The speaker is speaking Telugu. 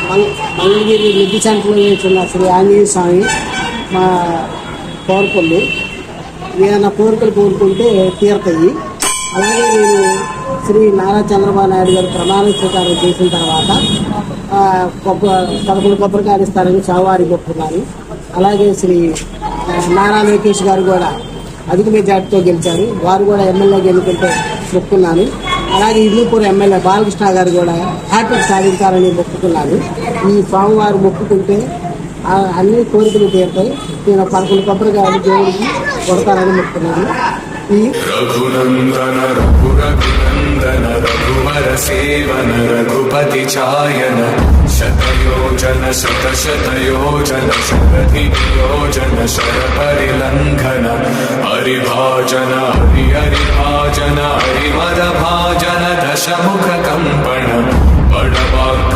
మంగళగిరి మిద్ది సెంటర్లో వేస్తున్న శ్రీ ఆంజనేయ స్వామి మా కోరికలు. ఏదైనా కోరికలు కోరుకుంటే తీరుతాయి. అలాగే నేను శ్రీ నారా చంద్రబాబు నాయుడు గారు ప్రమాణ స్వీకారం చేసిన తర్వాత 11 కొబ్బరికాయలు ఇస్తారని స్వామివారి మొక్కున్నాను. అలాగే శ్రీ నారా లోకేష్ గారు కూడా అధిక మెజార్టీతో గెలిచారు. వారు కూడా ఎమ్మెల్యేగా ఎన్నుకుంటే మొక్కున్నాను. అలాగే ఇల్లుపూర్ ఎమ్మెల్యే బాలకృష్ణ గారు కూడా హ్యాట్రిక్ సాధించాలని మొక్కుకున్నాను. ఈ స్వామివారు మొక్కుకుంటే అన్ని కోరికలు తీరుతాయి. నేను 11 కొబ్బరికాయలు దేవుడికి కొడతానని మొక్కున్నాను. రఘునందన రఘురఘునందన రఘువర సేవన రఘుపతి ఛాయన శతయోజన శతశతయోజన శరధియోజన శరపరిలంఘన హరిభాజన హరిహరిభాజన హరిమద భాజన దశముఖ కంపణ